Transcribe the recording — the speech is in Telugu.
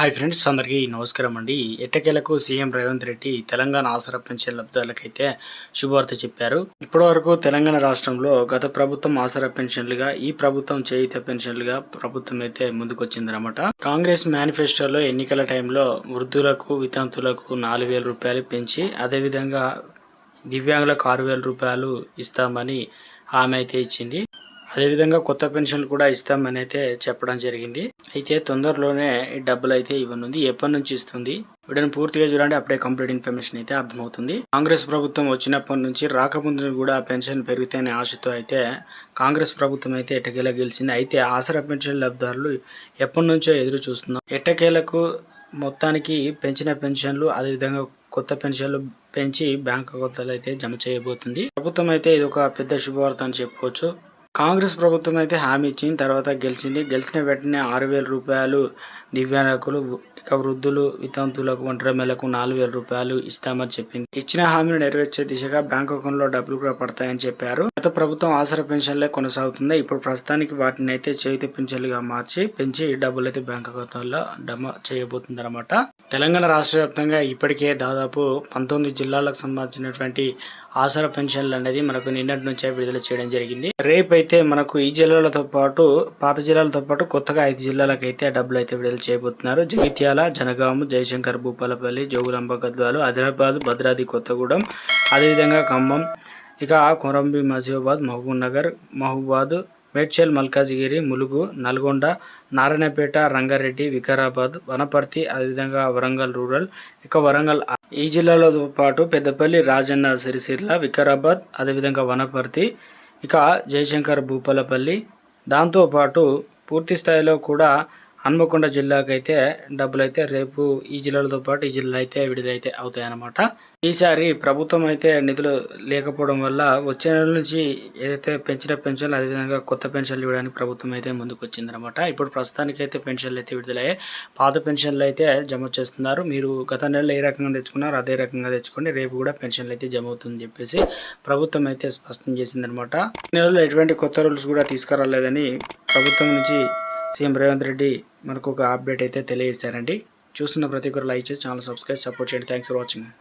హాయ్ ఫ్రెండ్స్, అందరికీ నమస్కారం అండి. ఎట్టకేలకు సీఎం రేవంత్ రెడ్డి తెలంగాణ ఆసరా పెన్షన్ లబ్ధిదారులకైతే శుభవార్త చెప్పారు. ఇప్పటివరకు తెలంగాణ రాష్ట్రంలో గత ప్రభుత్వం ఆసరా పెన్షన్లుగా, ఈ ప్రభుత్వం చేయూత పెన్షన్లుగా ప్రభుత్వం అయితే ముందుకొచ్చిందనమాట. కాంగ్రెస్ మేనిఫెస్టోలో ఎన్నికల టైంలో వృద్ధులకు, వితంతులకు 4,000 రూపాయలు పెంచి, అదేవిధంగా దివ్యాంగులకు 6,000 రూపాయలు ఇస్తామని హామీ అయితే ఇచ్చింది. అదేవిధంగా కొత్త పెన్షన్లు కూడా ఇస్తామని అయితే చెప్పడం జరిగింది. అయితే తొందరలోనే ఈ డబ్బులు అయితే ఇవ్వనుంది. ఎప్పటి నుంచి ఇస్తుంది వీడియోని పూర్తిగా చూడండి, అప్పుడే కంప్లీట్ ఇన్ఫర్మేషన్ అయితే అర్థమవుతుంది. కాంగ్రెస్ ప్రభుత్వం వచ్చినప్పటి నుంచి రాకముందు కూడా పెన్షన్ పెరుగుతాయనే ఆశతో అయితే కాంగ్రెస్ ప్రభుత్వం అయితే ఎట్టకేలా గెలిచింది. అయితే ఆసరా పెన్షన్ లబ్ధిదారులు ఎప్పటి నుంచో ఎదురు చూస్తున్నాం. ఎట్టకేలకు మొత్తానికి పెంచిన పెన్షన్లు, అదేవిధంగా కొత్త పెన్షన్లు పెంచి బ్యాంకు ఖాతాలు అయితే జమ చేయబోతుంది ప్రభుత్వం. అయితే ఇది ఒక పెద్ద శుభవార్త అని చెప్పుకోవచ్చు. కాంగ్రెస్ ప్రభుత్వం అయితే హామీ ఇచ్చిన తర్వాత గెలిచింది. గెలిచిన వెంటనే 6,000 రూపాయలు దివ్యాంగులకు, ఇక వృద్ధులు, వితంతులకు, ఒంటరి మహిళలకు 4,000 రూపాయలు ఇస్తామని చెప్పింది. ఇచ్చిన హామీని నెరవేర్చే దిశగా బ్యాంక్ అకౌంట్ లో డబ్బులు కూడా పడతాయని చెప్పారు. గత ప్రభుత్వం ఆసరా పెన్షన్లే కొనసాగుతుంది. ఇప్పుడు ప్రస్తుతానికి వాటిని అయితే చేతి పెన్షన్లుగా మార్చి పెంచి డబ్బులు అయితే బ్యాంక్ అకౌంట్లో జమ చేయబోతుంది అనమాట. తెలంగాణ రాష్ట్ర వ్యాప్తంగా ఇప్పటికే దాదాపు 19 జిల్లాలకు సంబంధించినటువంటి ఆసరా పెన్షన్లు అనేది మనకు నిన్నటి నుంచే విడుదల చేయడం జరిగింది. రేపు అయితే మనకు ఈ జిల్లాలతో పాటు పాత జిల్లాలతో పాటు కొత్తగా 5 జిల్లాలకు అయితే డబ్బులు అయితే విడుదల చేయబోతున్నారు. జగిత్యాల, జనగామ, జయశంకర్, భూపాలపల్లి, జోగులాంబ గద్వాలు, ఆదిలాబాద్, భద్రాద్రి కొత్తగూడెం, అదేవిధంగా ఖమ్మం, ఇక కొరంభీ, మహబూబాబాద్, మహబూబాద్, మేడ్చల్, మల్కాజిగిరి, ములుగు, నల్గొండ, నారాయణపేట, రంగారెడ్డి, వికారాబాద్, వనపర్తి, అదేవిధంగా వరంగల్ రూరల్, ఇక వరంగల్ ఈ జిల్లాలతో పాటు పెద్దపల్లి, రాజన్న సిరిసిల్ల, వికారాబాద్, అదేవిధంగా వనపర్తి, ఇక జయశంకర్, భూపాలపల్లి, దాంతోపాటు పూర్తి స్థాయిలో కూడా హన్మకొండ జిల్లాకైతే డబ్బులు అయితే రేపు ఈ జిల్లాలతో పాటు ఈ జిల్లా అయితే విడుదలైతే అవుతాయన్నమాట. ఈసారి ప్రభుత్వం అయితే నిధులు లేకపోవడం వల్ల వచ్చే నెల నుంచి ఏదైతే పెంచిన పెన్షన్లు, అదేవిధంగా కొత్త పెన్షన్లు ఇవ్వడానికి ప్రభుత్వం అయితే ముందుకు వచ్చిందనమాట. ఇప్పుడు ప్రస్తుతానికి అయితే పెన్షన్లు అయితే విడుదలయ్యాయి. పాత పెన్షన్లు అయితే జమ చేస్తున్నారు. మీరు గత నెలలో ఏ రకంగా తెచ్చుకున్నారు అదే రకంగా తెచ్చుకోండి. రేపు కూడా పెన్షన్లు అయితే జమ అవుతుందని చెప్పేసి ప్రభుత్వం అయితే స్పష్టం చేసిందనమాట. ఈ నెలలో ఎటువంటి కొత్త రూల్స్ కూడా తీసుకురాలేదని ప్రభుత్వం నుంచి సీఎం రేవంత్ రెడ్డి మనకు ఒక అప్డేట్ అయితే తెలియజేశారండి. చూస్తున్న ప్రతి ఒక్కరు లైక్ చేసి ఛానల్ సబ్స్క్రైబ్, సపోర్ట్ చేయండి. Thanks for watching.